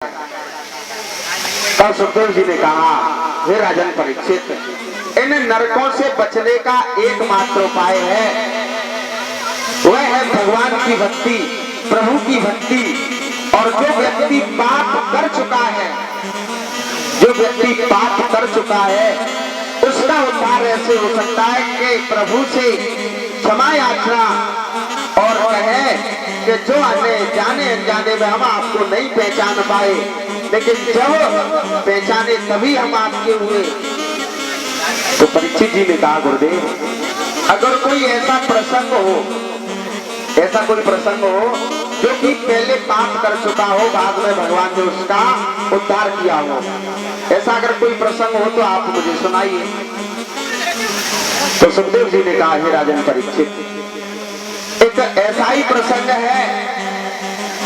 तब सुखदेव जी ने कहा, हे राजन परीक्षित, इन नरकों से बचने का एकमात्र उपाय है, वह है भगवान की भक्ति, प्रभु की भक्ति। और जो व्यक्ति पाप कर चुका है, जो व्यक्ति पाप कर चुका है, उसका उद्धार ऐसे हो सकता है कि प्रभु से क्षमा याचना और कहे कि जो जाने अनजाने में हम आपको नहीं पहचान पाए, लेकिन जब पहचाने तभी हम आपके हुए। तो परीक्षित जी ने कहा, गुरुदेव, अगर कोई ऐसा प्रसंग हो, ऐसा कोई प्रसंग हो जो कि पहले पाप कर चुका हो, बाद में भगवान ने उसका उद्धार किया हो, ऐसा अगर कोई प्रसंग हो तो आप मुझे सुनाइए। तो सुखदेव जी ने कहा, हे राजन परीक्षित, एक ऐसा ही प्रसंग है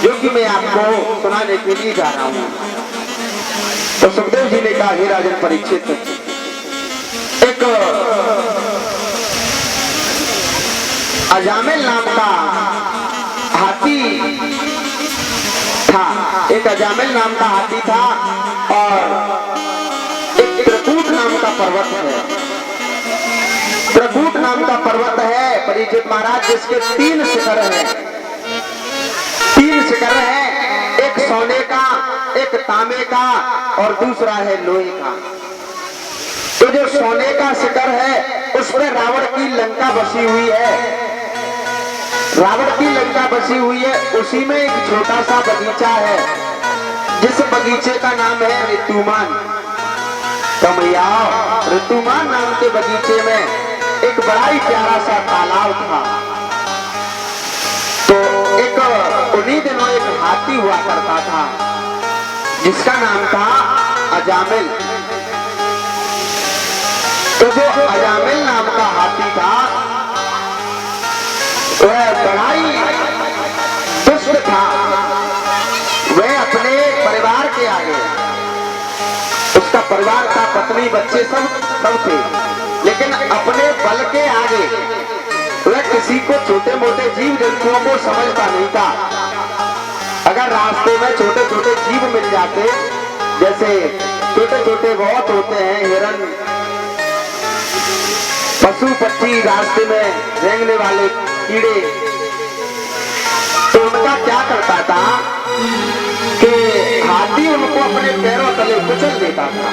जो कि मैं आपको सुनाने के लिए जा रहा हूं। तो सुखदेव जी ने कहा, हे राजन परीक्षित, एक अजामिल नाम का हाथी था, एक अजामिल नाम का हाथी था और एक त्रिकूट नाम का पर्वत है। त्रिकूट नाम का पर्वत है परीक्षित महाराज, जिसके 3 शिखर हैं। 3 शिखर हैं, एक सोने का, एक तांबे का और दूसरा है लोहे का। तो जो सोने का शिखर है उस पर रावण की लंका बसी हुई है, रावण की लंका बसी हुई है। उसी में एक छोटा सा बगीचा है, जिस बगीचे का नाम है ऋतुमान। तो भैया, ऋतुमान नाम के बगीचे में एक बड़ा ही प्यारा सा तालाब था। तो एक उन्हीं दिनों एक हाथी हुआ करता था, जिसका नाम था अजामिल। तो जो अजामिल नाम का हाथी था, वह बड़ा ही दुष्ट था। वह अपने परिवार के आगे, उसका परिवार था, पत्नी बच्चे सब थे, लेकिन अपने बल के आगे वह किसी को, छोटे मोटे जीव जंतुओं को समझता नहीं था। अगर रास्ते में छोटे छोटे जीव मिल जाते, जैसे छोटे छोटे बहुत होते हैं, हिरन, पशु पक्षी, रास्ते में रेंगने वाले कीड़े, तो उनका क्या करता था कि हाथी उनको अपने पैरों तले कुचल देता था।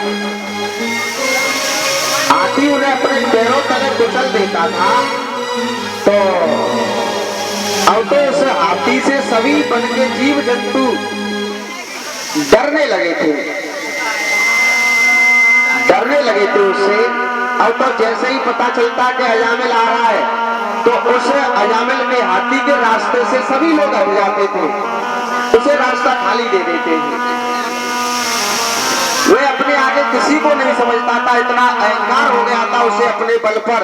हाथी उन्हें अपने पैरों तले कुचल देता था। तो अब तो उस हाथी से सभी वन के जीव जंतु डरने लगे थे, डरने लगे थे उससे। अब तो जैसे ही पता चलता कि अजामिल आ रहा है, तो उस अजामिल के हाथी के रास्ते से सभी लोग हट जाते थे, उसे रास्ता खाली दे देते थे। वह अपने आगे किसी को नहीं समझता था, इतना अहंकार हो गया था उसे अपने बल पर,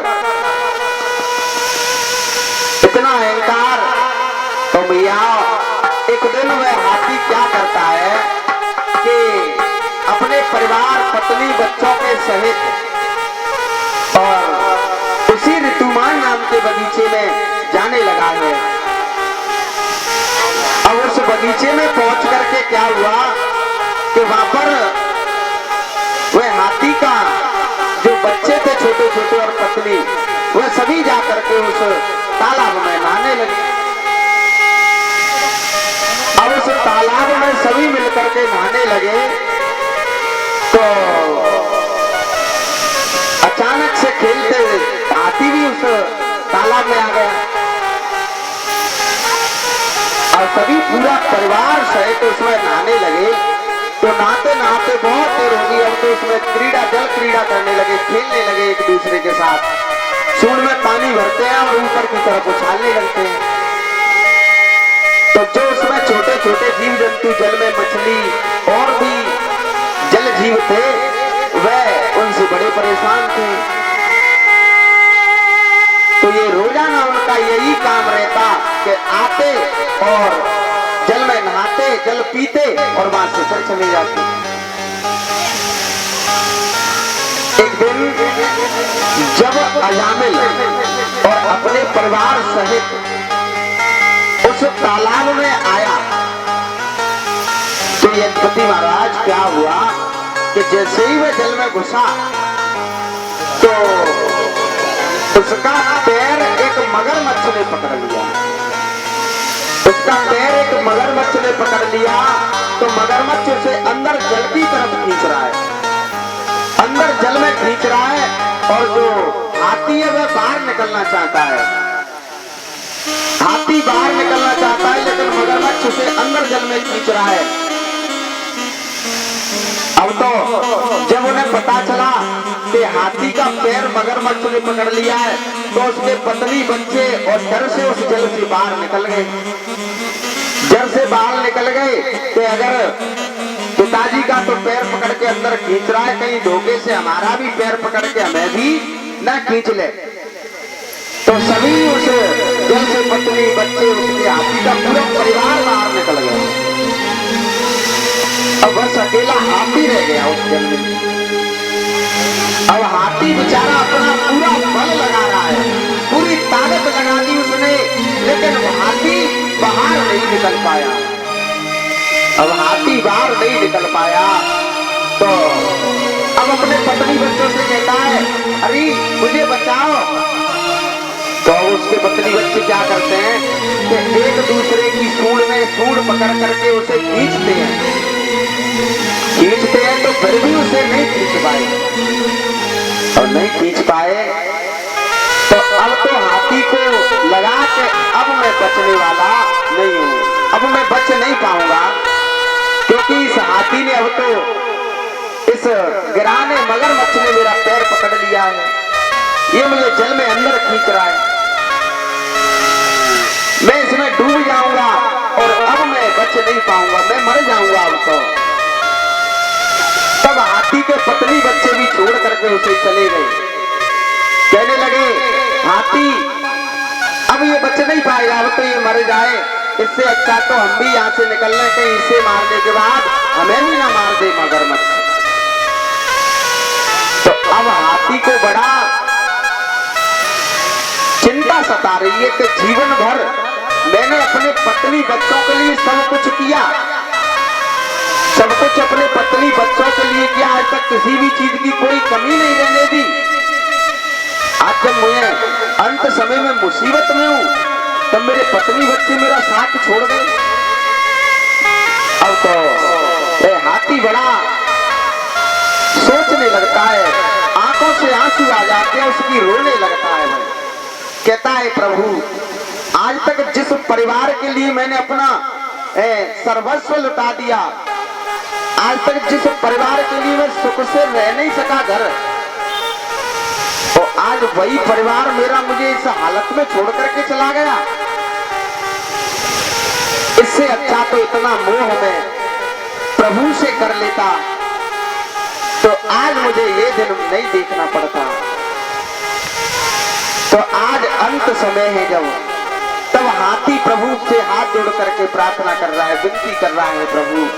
इतना अहंकार। तो भैया, एक दिन वह हाथी क्या करता है कि अपने परिवार, पत्नी, बच्चों के सहित और उसी ऋतुमान नाम के बगीचे में जाने लगा है। अब उस बगीचे में पहुंच करके क्या हुआ कि वहां पर वह हाथी का जो बच्चे थे छोटे छोटे और पत्नी, वह सभी जाकर के उस तालाब में नहाने लगे। अब उस तालाब में सभी मिलकर के नहाने लगे, तो अचानक से खेलते हुए हाथी भी उस तालाब में आ गया और सभी पूरा परिवार सहित उसमें नहाने लगे। तो नहाते नहाते बहुत देर हो गई, अब तो उसमें क्रीड़ा, जल क्रीड़ा करने लगे, खेलने लगे एक दूसरे के साथ। सूंड में पानी भरते हैं और ऊपर की तरफ उछालने लगते हैं। तो जो उसमें छोटे छोटे जीव जंतु, जल में मछली और भी जल जीव थे, वह उनसे बड़े परेशान थे। तो ये रोजाना उनका यही काम रहता कि आते और जल में नहाते, जल पीते और वहां से फिर चले जाते। एक दिन जब अजामिल और अपने परिवार सहित उस तालाब में आया, तो यज्ञपति महाराज क्या हुआ कि जैसे ही वह जल में घुसा तो उसका पैर एक मगरमच्छ ने पकड़ लिया। उसका पैर एक मगरमच्छ ने पकड़ लिया तो मगरमच्छ उसे अंदर जल की तरफ खींच रहा है, अंदर जल में खींच रहा है, और जो हाथी है वह बाहर निकलना चाहता है। हाथी बाहर निकलना चाहता है लेकिन मगरमच्छ उसे अंदर जल में खींच रहा है। अब तो जब उन्हें पता चला कि हाथी का पैर मगरमच्छ ने पकड़ लिया है तो उसके पत्नी बच्चे और डर से उस जल से बाहर निकल गए। जल से बाहर निकल गए कि अगर पिताजी का तो पैर पकड़ के अंदर खींच रहा है, कहीं धोखे से हमारा भी पैर पकड़ के हमें भी न खींच ले। तो सभी उस जल से पत्नी बच्चे उसके हाथी का पूरा परिवार बाहर निकल गया। अब बस अकेला हाथी रह गया उस जल में। अब हाथी बेचारा अपना पूरा बल लगा रहा है, पूरी ताकत लगा दी उसने, लेकिन हाथी बाहर नहीं निकल पाया। अब हाथी बाहर नहीं निकल पाया तो अब अपने पत्नी बच्चों से कहता है, अरे मुझे बचाओ। तो उसके पत्नी बच्चे क्या करते हैं कि एक दूसरे की सूंड में सूंड पकड़ करके उसे खींचते हैं तो फिर भी उसे नहीं खींच पाए, और नहीं खींच पाए तो अब तो हाथी को लगा के अब मैं बचने वाला नहीं हूं, अब मैं बच नहीं पाऊंगा, क्योंकि इस हाथी ने अब तो इस गिराने मगरमच्छ ने मेरा पैर पकड़ लिया है, ये मुझे जल में अंदर खींच रहा है, मैं इसमें डूब जाऊंगा और अब मैं बच नहीं पाऊंगा, मैं मर जाऊंगा अब तो। तब हाथी के पत्नी बच्चे भी छोड़ करके उसे चले गए। कहने लगे, हाथी अब ये बच नहीं पाएगा, अब तो ये मर जाए, इससे अच्छा तो हम भी यहाँ से निकल लें, कहीं इसे मारने के बाद हमें भी ना मार दे मगरमच्छ। तो अब हाथी को बड़ा चिंता सता रही है कि जीवन भर मैंने अपने पत्नी बच्चों के लिए सब कुछ किया, सब कुछ अपने पत्नी बच्चों के लिए किया, आज तक किसी भी चीज की कोई कमी नहीं रहने दी। आज जब मैं अंत समय में मुसीबत में हूं तब मेरे पत्नी बच्चे मेरा साथ छोड़ गए। अब तो हाथी बड़ा सोचने लगता है, आंखों से आंसू आ जाते हैं, उसकी रोने लगता है। कहता है, प्रभु आज तक जिस परिवार के लिए मैंने अपना सर्वस्व लुटा दिया, आज तक जिस परिवार के लिए मैं सुख से रह नहीं सका घर, तो आज वही परिवार मेरा मुझे इस हालत में छोड़ करके चला गया। इससे अच्छा तो इतना मोह मैं प्रभु से कर लेता तो आज मुझे ये दिन नहीं देखना पड़ता। तो आज अंत समय है जब, तब हाथी प्रभु से हाथ जोड़ करके प्रार्थना कर रहा है, विनती कर रहा है, प्रभु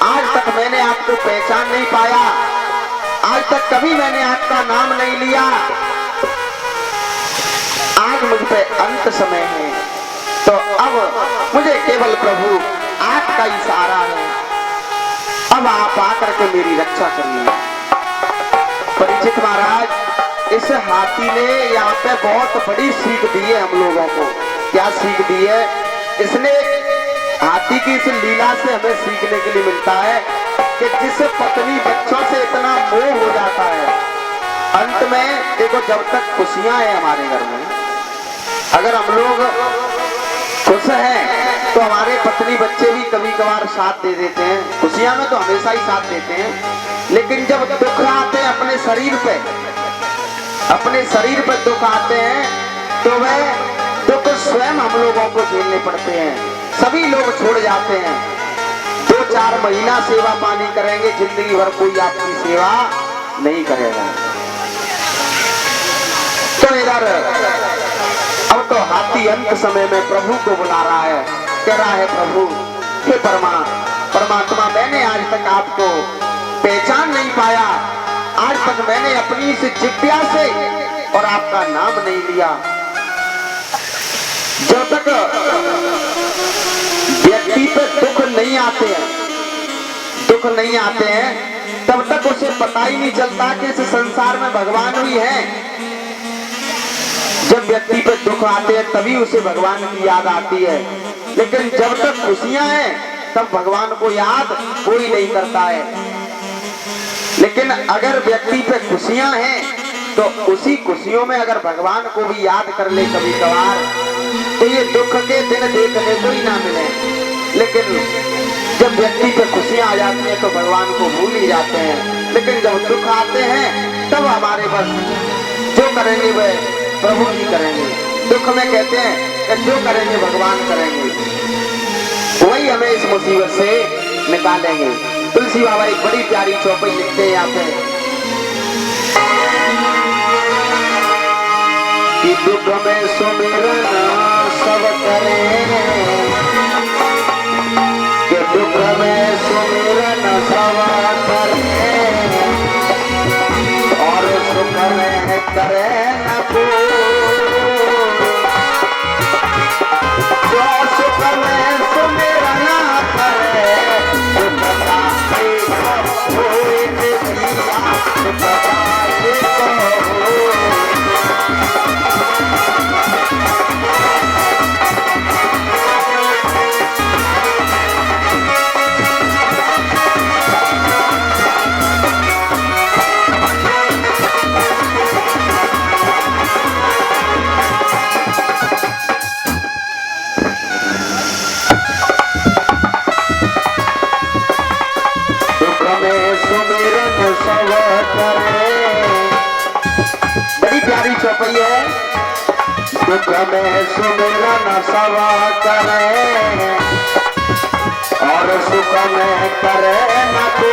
आज तक मैंने आपको पहचान नहीं पाया, आज तक कभी मैंने आपका नाम नहीं लिया, आज मुझ पे अंत समय है, तो अब मुझे केवल प्रभु आपका ही सहारा है, अब आप आकर के मेरी रक्षा करिए। परीक्षित महाराज, इस हाथी ने यहाँ पे बहुत बड़ी सीख दी है हम लोगों को। क्या सीख दी है इसने? हाथी की इस लीला से हमें सीखने के लिए मिलता है कि जिस पत्नी बच्चों से इतना मोह हो जाता है, अंत में देखो जब तक खुशियां हैं हमारे घर में, अगर हम लोग खुश हैं तो हमारे पत्नी बच्चे भी कभी कभार साथ दे देते हैं, खुशियां में तो हमेशा ही साथ देते हैं, लेकिन जब दुख आते हैं अपने शरीर पे दुख आते हैं तो वह दुख स्वयं हम लोगों को झेलने पड़ते हैं। सभी लोग छोड़ जाते हैं, 2-4 महीना सेवा पानी करेंगे, जिंदगी भर कोई आपकी सेवा नहीं करेगा। तो इधर अब तो हाथी अंत समय में प्रभु को बुला रहा है, कह रहा है, प्रभु हे परमात्मा, मैंने आज तक आपको पहचान नहीं पाया, आज तक मैंने अपनी इस जिज्ञा से और आपका नाम नहीं लिया। जब तक व्यक्ति पे दुख नहीं आते हैं, दुख नहीं आते हैं तब तक उसे पता ही नहीं चलता कि इस संसार में भगवान भी है। जब व्यक्ति पे दुख आते हैं तभी उसे भगवान की याद आती है, लेकिन जब तक खुशियां हैं तब भगवान को याद कोई नहीं करता है। लेकिन अगर व्यक्ति पे खुशियां हैं तो उसी खुशियों में अगर भगवान को भी याद कर ले कभी कभार तो ये दुख के दिन देखने को ही ना मिले। लेकिन जब व्यक्ति पे खुशियां आ जाती हैं तो भगवान को भूल ही जाते हैं, लेकिन जब दुख आते हैं तब हमारे बस जो करेंगे वह प्रभु जी करेंगे। दुख में कहते हैं कि जो करेंगे भगवान करेंगे, वही हमें इस मुसीबत से निकालेंगे। तुलसी बाबा एक बड़ी प्यारी चौपाई लिखते हैं यहाँ पे कि दुख में सुमिरन सब करें, कि दुख में सुमिरन सब करें और सुख में करे न कोई। जो सुख में सुमिरन करे दुख का कोई नहीं, सुख का बड़ी प्यारी चौपाई है। दुख में सुमिरन सब करे और सुख में करे न कोई।